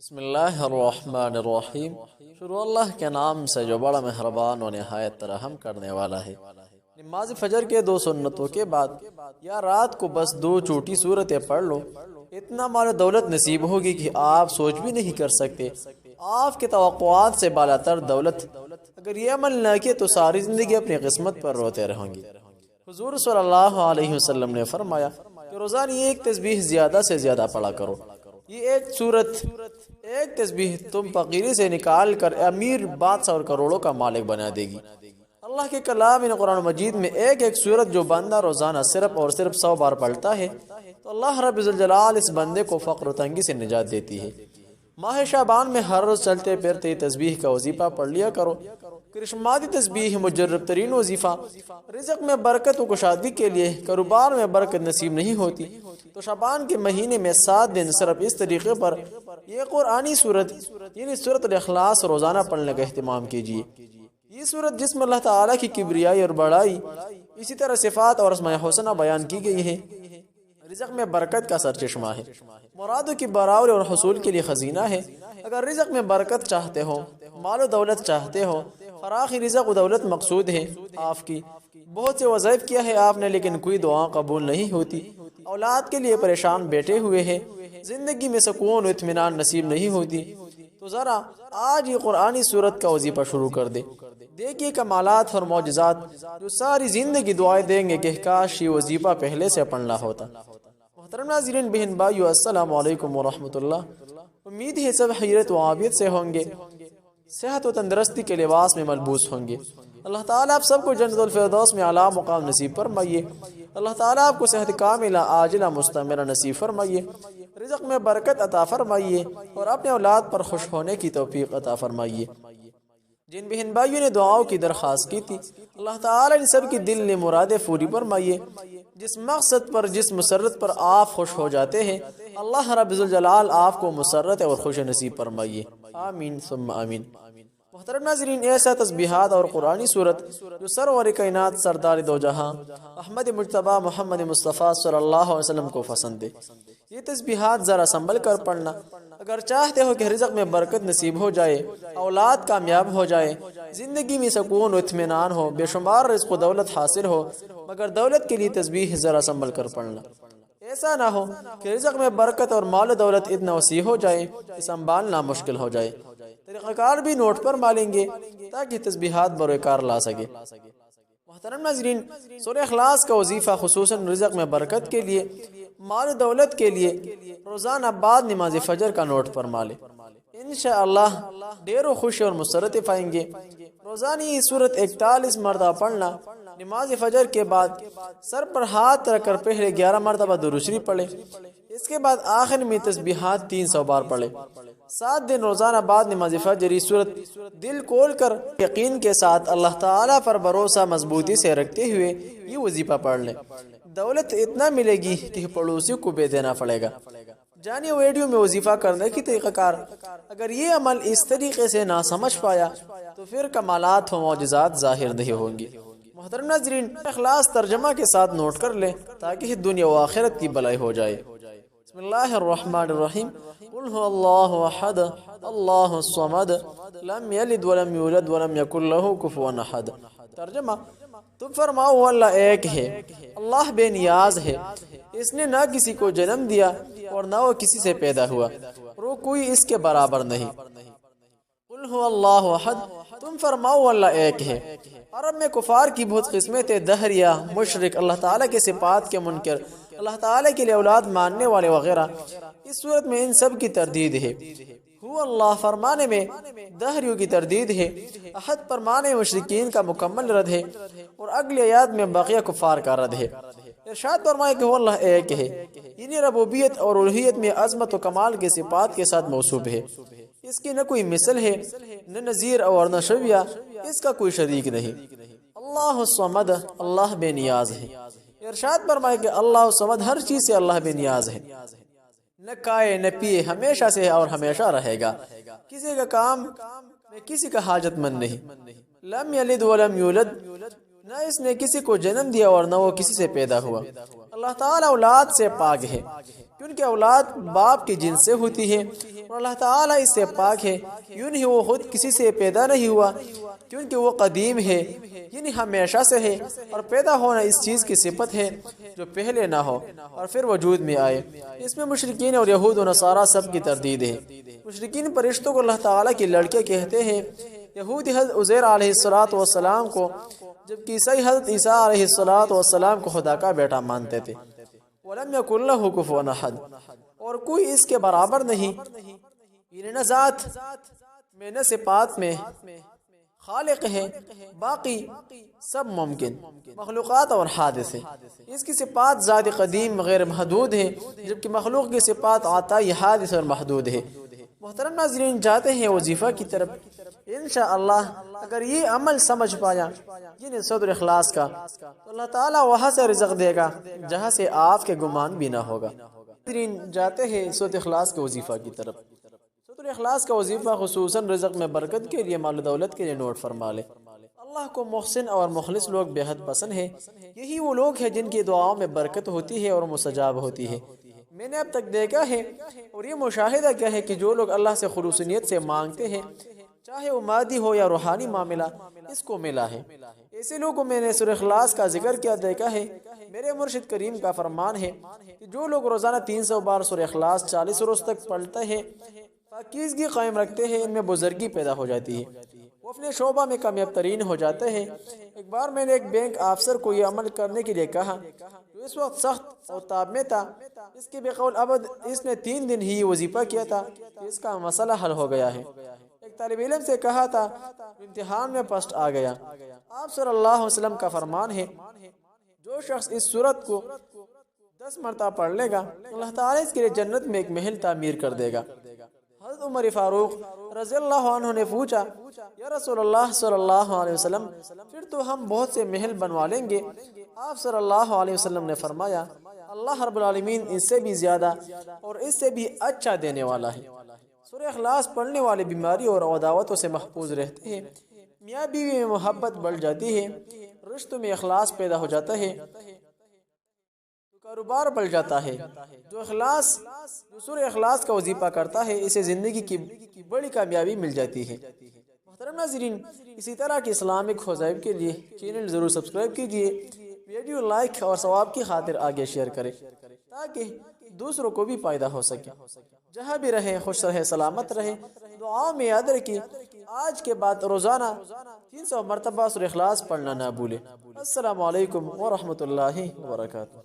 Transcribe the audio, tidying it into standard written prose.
بسم اللہ الرحمن الرحیم۔ شروع اللہ کے نام سے جو بڑا مہربان و نہایت رحم کرنے والا ہے۔ نماز فجر کے 2 سنتوں کے بعد یا رات کو بس 2 چھوٹی صورتیں پڑھ لو، اتنا مال و دولت نصیب ہوگی کہ آپ سوچ بھی نہیں کر سکتے۔ آپ کے توقعات سے بالا تر دولت، اگر یہ عمل نہ کیے تو ساری زندگی اپنی قسمت پر روتے رہیں گے۔ حضور صلی اللہ علیہ وسلم نے فرمایا کہ روزانہ ایک تسبیح زیادہ سے زیادہ پڑھا کرو۔ یہ ایک تسبیح تم فقیری سے نکال کر امیر، بادشاہ اور کروڑوں کا مالک بنا دے گی۔ اللہ کے کلام قرآن مجید میں ایک سورت جو بندہ روزانہ صرف اور صرف 100 بار پڑھتا ہے تو اللہ رب الجلال اس بندے کو فقر و تنگی سے نجات دیتی ہے۔ ماہ شعبان میں ہر روز چلتے پھرتے تسبیح کا وظیفہ پڑھ لیا کرو۔ کرشمادی تسبیح مجرب ترین وظیفہ، رزق میں برکت و کشادگی کے لیے۔ کاروبار میں برکت نصیب نہیں ہوتی تو شعبان کے مہینے میں 7 دن صرف اس طریقے پر یہ قرآنی سورت یعنی سورۃ الاخلاص روزانہ پڑھنے کا اہتمام کیجیے۔ یہ سورت جس میں اللہ تعالیٰ کی کبریائی اور بڑائی، اسی طرح صفات اور اسماء حسنہ بیان کی گئی ہے، رزق میں برکت کا سرچشمہ ہے، مرادوں کی برآوری اور حصول کے لیے خزینہ ہے۔ اگر رزق میں برکت چاہتے ہو، مال و دولت چاہتے ہو، فراخی رزق و دولت مقصود ہے آپ کی، بہت سے وظائف کیا ہے آپ نے لیکن کوئی دعا قبول نہیں ہوتی، اولاد کے لیے پریشان بیٹھے ہوئے ہیں، زندگی میں سکون و اطمینان نصیب نہیں ہوتی، تو ذرا آج یہ قرآنی سورت کا وظیفہ شروع کر دے۔ دیکھیے کمالات اور معجزات جو ساری زندگی دعائیں دیں گے کہ کاش یہ وظیفہ پہلے سے پڑھنا ہوتا۔ محترم ناظرین، بہن بھائیو، السلام علیکم ورحمۃ اللہ۔ امید ہے سب خیریت و عافیت سے ہوں گے، صحت و تندرستی کے لباس میں ملبوس ہوں گے۔ اللہ تعالیٰ آپ سب کو جنت الفردوس میں اعلیٰ مقام نصیب فرمائیے۔ اللہ تعالیٰ آپ کو صحت کاملہ عاجلہ مستمرہ نصیب فرمائیے، رزق میں برکت عطا فرمائیے اور اپنے اولاد پر خوش ہونے کی توفیق عطا فرمائیے۔ جن بہن بھائیوں نے دعاؤں کی درخواست کی تھی، اللہ تعالیٰ ان سب کی دل نے مرادیں پوری فرمائیے۔ جس مقصد پر، جس مسرت پر آپ خوش ہو جاتے ہیں، اللہ رب الجلال آپ کو مسرت اور خوش نصیب فرمائیے، آمین ثم آمین۔ محترم ناظرین، ایسا تسبیحات اور قرآنی سورت جو سرور کائنات سردار دو جہاں احمد مجتبی محمد مصطفیٰ صلی اللہ علیہ وسلم کو پسند ہے، یہ تسبیحات ذرا سنبھل کر پڑھنا۔ اگر چاہتے ہو کہ رزق میں برکت نصیب ہو جائے، اولاد کامیاب ہو جائے، زندگی میں سکون و اطمینان ہو، بے شمار رزق و دولت حاصل ہو، مگر دولت کے لیے تسبیح ذرا سنبھل کر پڑھنا۔ ایسا نہ ہو کہ رزق میں برکت اور مال و دولت اتنا وسیع ہو جائے کہ سنبھالنا مشکل ہو جائے۔ طریقہ کار بھی نوٹ پر مالیں گے تاکہ تسبیحات بروکار لا سکے۔ محترم ناظرین، سورہ اخلاص کا وظیفہ خصوصاً رزق میں برکت کے لیے، مال و دولت کے لیے روزانہ بعد نماز فجر کا نوٹ پر مالے، انشاءاللہ ڈیر و خوشی اور مسرت پائیں گے۔ روزانہ یہ سورت 41 مرتبہ پڑھنا، نماز فجر کے بعد سر پر ہاتھ رکھ کر پہلے 11 مرتبہ درود شریف پڑھے، اس کے بعد آخر میں تسبیحات 300 بار پڑھے۔ 7 دن روزانہ بعد نماز فجر یہ سورت دل کھول کر یقین کے ساتھ اللہ تعالیٰ پر بھروسہ مضبوطی سے رکھتے ہوئے یہ وظیفہ پڑھ لیں، دولت اتنا ملے گی کہ پڑوسی کو بھی دینا پڑے گا۔ جانیے ویڈیو میں وظیفہ کرنے کی طریقہ کار۔ اگر یہ عمل اس طریقے سے نہ سمجھ پایا تو پھر کمالات و معجزات ظاہر نہیں ہوں گی۔ محترم ناظرین، اخلاص ترجمہ کے ساتھ نوٹ کر لیں تاکہ دنیا و آخرت کی بھلائی ہو جائے۔ بسم اللہ الرحمن الرحیم، قل هو اللہ احد اللہ الصمد لم یلد ولم یولد ولم یکن له کفوا احد۔ ترجمہ، تم فرماؤ وہ اللہ ایک ہے، اللہ بے نیاز ہے، اس نے نہ کسی کو جنم دیا اور نہ وہ کسی سے پیدا ہوا اور وہ کوئی اس کے برابر نہیں۔ قل هو اللہ احد، تم فرماؤ اللہ ایک ہے۔ عرب میں کفار کی بہت قسمیں تھے، دہریہ، مشرک، اللہ تعالیٰ کے صفات کے منکر، اللہ تعالیٰ کے لیے اولاد ماننے والے وغیرہ۔ اس صورت میں ان سب کی تردید ہے۔ ہو اللہ فرمانے میں دہریوں کی تردید ہے، احد فرمانے مشرکین کا مکمل رد ہے، اور اگلی آیات میں بقیہ کفار کا رد ہے۔ ارشاد فرمائے کہ وہ اللہ ایک ہے، یعنی ربوبیت اور الوہیت میں عظمت و کمال کے صفات کے ساتھ موصوف ہے، اس کی نہ کوئی مثل ہے، نہ نظیر اور نہ شبیہ، اس کا کوئی شریک نہیں۔ اللہ الصمد، اللہ بے نیاز ہے۔ ارشاد فرمائے کہ اللہ الصمد ہر چیز سے اللہ بے نیاز ہے، نہ کھائے نہ پیے، ہمیشہ سے اور ہمیشہ رہے گا، کسی کا کام میں کسی کا حاجت مند نہیں۔ لم یلد ولم یولد، نہ اس نے کسی کو جنم دیا اور نہ وہ کسی سے پیدا ہوا۔ اللہ تعالیٰ اولاد سے پاک ہے، کیونکہ اولاد باپ کی جنس سے ہوتی ہے اور اللہ تعالیٰ اس سے پاک ہے، یوں ہی وہ خود کسی سے پیدا نہیں ہوا کیونکہ وہ قدیم ہے، یعنی ہمیشہ سے ہے، اور پیدا ہونا اس چیز کی صفت ہے جو پہلے نہ ہو اور پھر وجود میں آئے۔ اس میں مشرکین اور یہود و نصارہ سب کی تردید ہے۔ مشرکین فرشتوں کو اللہ تعالیٰ کی لڑکے کہتے ہیں، یہودی حضرت عزیر علیہ السلام کو، جبکہ عیسائی حضرت عیسیٰ علیہ السلام کو خدا کا بیٹا مانتے تھے۔ وَلَمْ يَكُنْ لَهُ كُفُوًا أَحَدٌ، اور کوئی اس کے برابر نہیں، یعنی نہ ذات میں نہ صفات میں خالق ہے، باقی سب ممکن مخلوقات اور حادث ہے۔ اس کی صفات ذات قدیم غیر محدود ہے، جبکہ مخلوق کی صفات عطائی حادث اور محدود ہے۔ محترم ناظرین، جاتے ہیں وظیفہ کی طرف۔ انشاءاللہ اگر یہ عمل سمجھ پایا، یعنی صدر اخلاص کا، تو اللہ تعالیٰ وہاں سے رزق دے گا جہاں سے آپ کے گمان بھی نہ ہوگا۔ ناظرین، جاتے ہیں صدر اخلاص کے وظیفہ کی طرف۔ صدر اخلاص کا وظیفہ خصوصاً رزق میں برکت کے لیے، مال و دولت کے لیے نوٹ فرما لے۔ اللہ کو محسن اور مخلص لوگ بے حد پسند ہے۔ یہی وہ لوگ ہیں جن کی دعاؤں میں برکت ہوتی ہے اور مستجاب ہوتی ہے۔ میں نے اب تک دیکھا ہے اور یہ مشاہدہ کیا ہے کہ جو لوگ اللہ سے خلوص نیت سے مانگتے ہیں، چاہے وہ مادی ہو یا روحانی معاملہ، اس کو ملا ہے۔ ایسے لوگوں میں نے سورہ اخلاص کا ذکر کیا دیکھا ہے۔ میرے مرشد کریم کا فرمان ہے کہ جو لوگ روزانہ 300 بار سورہ اخلاص 40 روز تک پڑھتے ہیں، پاکیزگی قائم رکھتے ہیں، ان میں بزرگی پیدا ہو جاتی ہے، وہ اپنے شعبہ میں کامیاب ترین ہو جاتے ہیں۔ ایک بار میں نے ایک بینک افسر کو یہ عمل کرنے کے لیے کہا، جو اس وقت سخت اور تاب میں تھا۔ اس کے بقول ابد اس نے 3 دن ہی وظیفہ کیا تھا کہ اس کا مسئلہ حل ہو گیا ہے۔ ایک طالب علم سے کہا تھا، امتحان میں فرسٹ آ گیا۔ آپ صلی اللہ علیہ وسلم کا فرمان ہے، جو شخص اس سورت کو 10 مرتبہ پڑھ لے گا، اللہ تعالیٰ اس کے لیے جنت میں ایک محل تعمیر کر دے گا۔ حضرت عمر فاروق رضی اللہ عنہ نے پوچھا، یا رسول اللہ صلی اللہ علیہ وسلم، پھر تو ہم بہت سے محل بنوا لیں گے۔ آپ صلی اللہ علیہ وسلم نے فرمایا، اللہ رب العالمین اس سے بھی زیادہ اور اس سے بھی اچھا دینے والا ہے۔ سورہ اخلاص پڑھنے والے بیماری اور عداوتوں سے محفوظ رہتے ہیں، میاں بیوی میں محبت بڑھ جاتی ہے، رشتوں میں اخلاص پیدا ہو جاتا ہے، کاروبار بڑھ جاتا ہے۔ جو سورہ اخلاص کا وظیفہ کرتا ہے، اسے زندگی کی بڑی کامیابی مل جاتی ہے۔ محترم ناظرین، اسی طرح کے اسلامک وظائف کے لیے چینل ضرور سبسکرائب کیجئے، ویڈیو لائک اور ثواب کی خاطر آگے شیئر کریں تاکہ دوسروں کو بھی فائدہ ہو سکے۔ جہاں بھی رہیں خوش رہیں، سلامت رہیں، دعاؤں میں یاد رکھیں۔ آج کے بعد روزانہ 300 مرتبہ سورہ اخلاص پڑھنا نہ بھولیں۔ السلام علیکم ورحمۃ اللہ وبرکاتہ۔